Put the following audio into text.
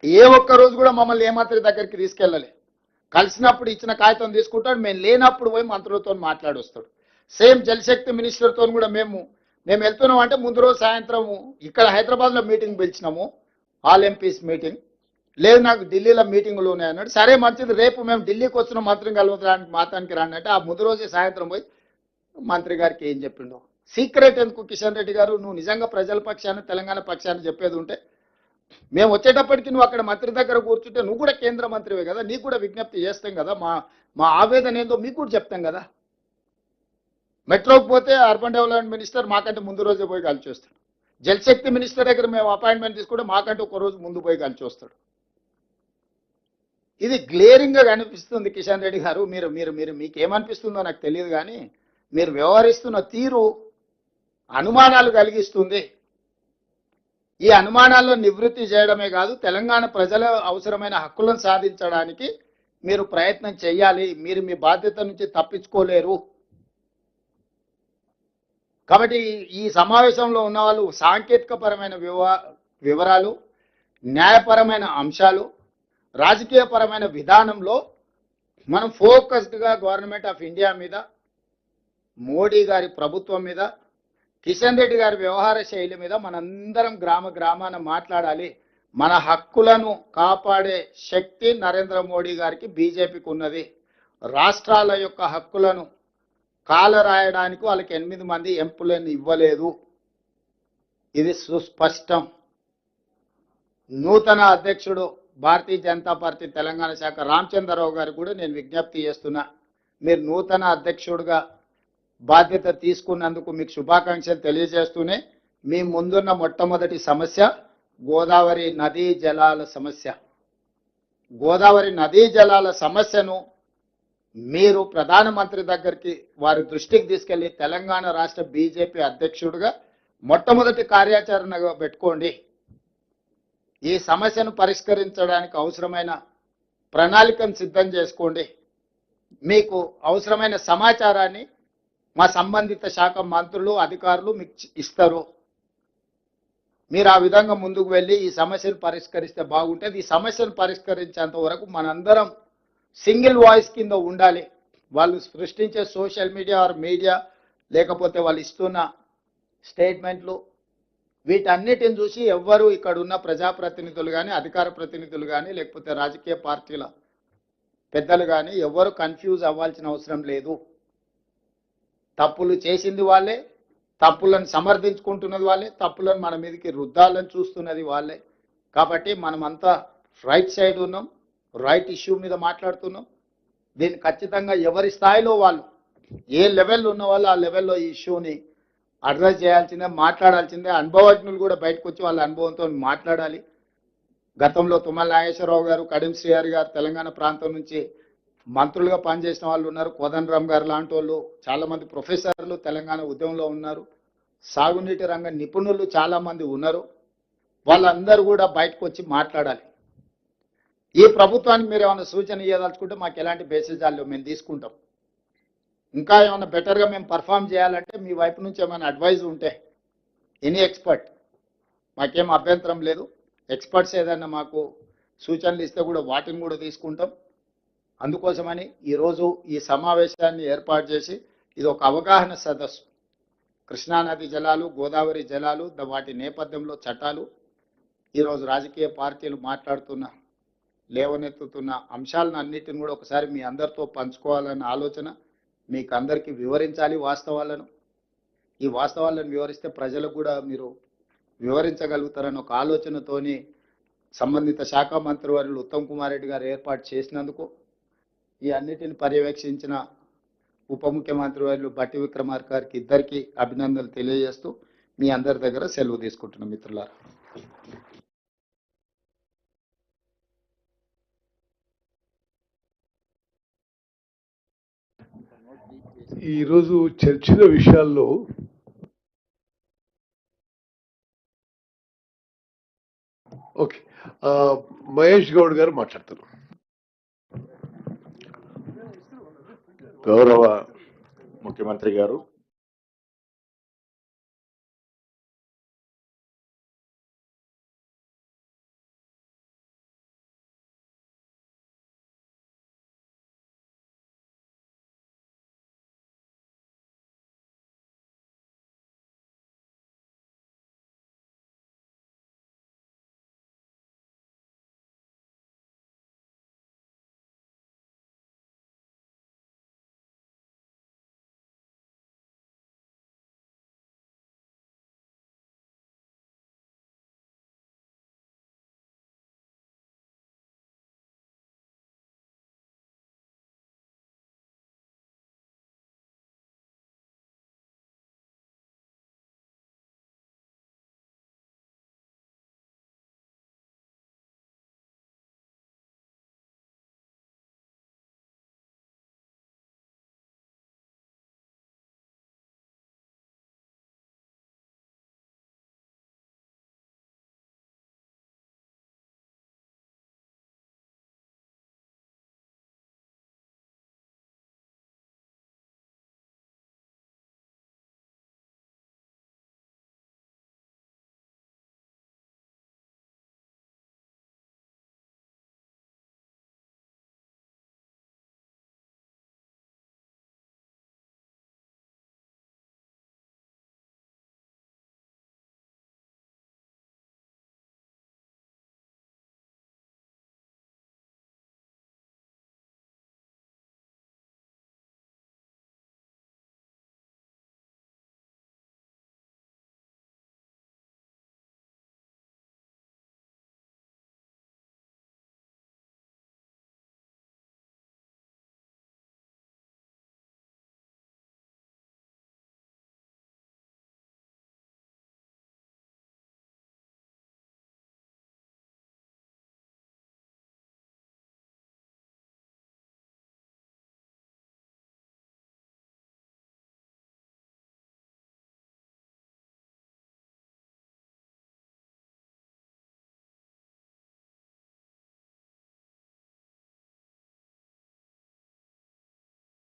ఏ ఒక్క రోజు కూడా మమ్మల్ని ఏ మంత్రి దగ్గరికి తీసుకెళ్ళలే. కలిసినప్పుడు ఇచ్చిన కాగితం తీసుకుంటాడు, మేము లేనప్పుడు పోయి మంత్రులతో మాట్లాడొస్తాడు. సేమ్ జలశక్తి మినిస్టర్తో కూడా మేము వెళ్తున్నాం అంటే ముందు రోజు సాయంత్రం ఇక్కడ హైదరాబాద్లో మీటింగ్ పిలిచినాము, ఆల్ ఎంపీస్ మీటింగ్. లేదు నాకు ఢిల్లీలో మీటింగులు ఉన్నాయి అన్నాడు. సరే మంచిది, రేపు మేము ఢిల్లీకి వచ్చిన మంత్రిని కలవడానికి మాతానికి రాండి అంటే ఆ ముందు రోజే సాయంత్రం పోయి మంత్రి గారికి ఏం చెప్పిండో. సీక్రెట్ ఎందుకు కిషన్ రెడ్డి గారు? నువ్వు నిజంగా ప్రజల పక్షాన్ని తెలంగాణ పక్షాన్ని చెప్పేది ఉంటే మేము వచ్చేటప్పటికి నువ్వు అక్కడ మంత్రి దగ్గర కూర్చుంటే నువ్వు కూడా కేంద్ర మంత్రివే కదా, నీకు కూడా విజ్ఞప్తి చేస్తాం కదా, మా ఆవేదన ఏందో మీకు కూడా చెప్తాం కదా. మెట్రోకి పోతే అర్బన్ డెవలప్మెంట్ మినిస్టర్ మాకంటే ముందు రోజే పోయి కలిసి వస్తాడు. జలశక్తి మినిస్టర్ దగ్గర మేము అపాయింట్మెంట్ తీసుకుంటే మాకంటే ఒక రోజు ముందు పోయి కలిసి వస్తాడు. ఇది గ్లేరింగ్గా కనిపిస్తుంది కిషన్ రెడ్డి గారు. మీరు మీకేమనిపిస్తుందో నాకు తెలియదు, కానీ మీరు వ్యవహరిస్తున్న తీరు అనుమానాలు కలిగిస్తుంది. ఈ అనుమానాల్లో నివృత్తి చేయడమే కాదు, తెలంగాణ ప్రజల అవసరమైన హక్కులను సాధించడానికి మీరు ప్రయత్నం చేయాలి. మీరు మీ బాధ్యత నుంచి తప్పించుకోలేరు. కాబట్టి ఈ సమావేశంలో ఉన్న వాళ్ళు సాంకేతికపరమైన వివరాలు, న్యాయపరమైన అంశాలు, రాజకీయపరమైన విధానంలో మనం ఫోకస్డ్గా గవర్నమెంట్ ఆఫ్ ఇండియా మీద, మోడీ గారి ప్రభుత్వం మీద, కిషన్ రెడ్డి గారి వ్యవహార శైలి మీద మనందరం గ్రామాన మాట్లాడాలి. మన హక్కులను కాపాడే శక్తి నరేంద్ర మోడీ గారికి, బీజేపీకి ఉన్నది. రాష్ట్రాల యొక్క హక్కులను కాలరాయడానికి వాళ్ళకి 8 మంది ఎంపులను ఇవ్వలేదు. ఇది సుస్పష్టం. నూతన అధ్యక్షుడు భారతీయ జనతా పార్టీ తెలంగాణ శాఖ రామచంద్రరావు గారు కూడా నేను విజ్ఞప్తి చేస్తున్నా, మీరు నూతన అధ్యక్షుడిగా బాధ్యత తీసుకున్నందుకు మీకు శుభాకాంక్షలు తెలియజేస్తూనే, మీ ముందున్న మొట్టమొదటి సమస్య గోదావరి నదీ జలాల సమస్య. గోదావరి నదీ జలాల సమస్యను మీరు ప్రధానమంత్రి దగ్గరికి వారి దృష్టికి తీసుకెళ్లి తెలంగాణ రాష్ట్ర బీజేపీ అధ్యక్షుడిగా మొట్టమొదటి కార్యాచరణగా పెట్టుకోండి. ఈ సమస్యను పరిష్కరించడానికి అవసరమైన ప్రణాళికను సిద్ధం చేసుకోండి. మీకు అవసరమైన సమాచారాన్ని మా సంబంధిత శాఖ మంత్రులు, అధికారులు మీకు ఇస్తారు. మీరు ఆ విధంగా ముందుకు వెళ్ళి ఈ సమస్యను పరిష్కరిస్తే బాగుంటుంది. ఈ సమస్యను పరిష్కరించేంత వరకు మనందరం సింగిల్ వాయిస్ కింద ఉండాలి. వాళ్ళు సృష్టించే సోషల్ మీడియా లేకపోతే వాళ్ళు ఇస్తున్న స్టేట్మెంట్లు, వీటన్నిటిని చూసి ఎవ్వరు ఇక్కడ ఉన్న ప్రజాప్రతినిధులు కానీ, అధికార ప్రతినిధులు కానీ, లేకపోతే రాజకీయ పార్టీల పెద్దలు కానీ ఎవ్వరు కన్ఫ్యూజ్ అవ్వాల్సిన అవసరం లేదు. తప్పులు చేసింది వాళ్ళే, తప్పులను సమర్థించుకుంటున్నది వాళ్ళే, తప్పులను మన మీదకి రుద్దాలని చూస్తున్నది వాళ్ళే. కాబట్టి మనమంతా రైట్ సైడ్ ఉన్నాం, రైట్ ఇష్యూ మీద మాట్లాడుతున్నాం. దీన్ని ఖచ్చితంగా ఎవరి స్థాయిలో వాళ్ళు, ఏ లెవెల్లో ఉన్న వాళ్ళు ఆ లెవెల్లో ఈ ఇష్యూని అడ్రస్ చేయాల్సిందే, మాట్లాడాల్సిందే. అనుభవజ్ఞులు కూడా బయటకు వచ్చి వాళ్ళ అనుభవంతో మాట్లాడాలి. గతంలో తుమ్మల నాగేశ్వరరావు గారు, కడియం శ్రీహరి గారు తెలంగాణ ప్రాంతం నుంచి మంత్రులుగా పనిచేసిన వాళ్ళు ఉన్నారు. కోదండరామ్ గారు లాంటి వాళ్ళు, చాలామంది ప్రొఫెసర్లు తెలంగాణ ఉద్యమంలో ఉన్నారు. సాగునీటి రంగ నిపుణులు చాలామంది ఉన్నారు. వాళ్ళందరూ కూడా బయటకు వచ్చి మాట్లాడాలి. ఈ ప్రభుత్వానికి మీరు ఏమైనా సూచన ఇవ్వదలుచుకుంటే మాకు ఎలాంటి బేసిజాల్లో మేము తీసుకుంటాం. ఇంకా ఏమైనా బెటర్గా మేము పర్ఫామ్ చేయాలంటే మీ వైపు నుంచి ఏమైనా అడ్వైజ్ ఉంటే ఎనీ ఎక్స్పర్ట్, మాకేం అభ్యంతరం లేదు. ఎక్స్పర్ట్స్ ఏదైనా మాకు సూచనలు ఇస్తే కూడా వాటిని కూడా తీసుకుంటాం. అందుకోసమని ఈరోజు ఈ సమావేశాన్ని ఏర్పాటు చేసి ఇది ఒక అవగాహన సదస్సు. కృష్ణానది జలాలు, గోదావరి జలాలు, వాటి నేపథ్యంలో చట్టాలు, ఈరోజు రాజకీయ పార్టీలు మాట్లాడుతున్న లేవనెత్తుతున్న అంశాలను అన్నిటిని కూడా ఒకసారి మీ అందరితో పంచుకోవాలన్న ఆలోచన, మీకు అందరికీ వివరించాలి వాస్తవాలను. ఈ వాస్తవాలను వివరిస్తే ప్రజలకు కూడా మీరు వివరించగలుగుతారని ఒక ఆలోచనతోని సంబంధిత శాఖ మంత్రివర్యులు ఉత్తమ్ కుమార్ రెడ్డి గారు ఏర్పాటు చేసినందుకు, ఈ అన్నిటిని పర్యవేక్షించిన ఉప ముఖ్యమంత్రి వర్యులు బట్టి విక్రమార్క గారికి ఇద్దరికి అభినందనలు తెలియజేస్తూ మీ అందరి దగ్గర సెలవు తీసుకుంటున్నాం మిత్రులారా. ఈరోజు చర్చిన విషయాల్లో ఓకే, మహేష్ గౌడ్ గారు మాట్లాడతారు. గౌరవ ముఖ్యమంత్రి గారు,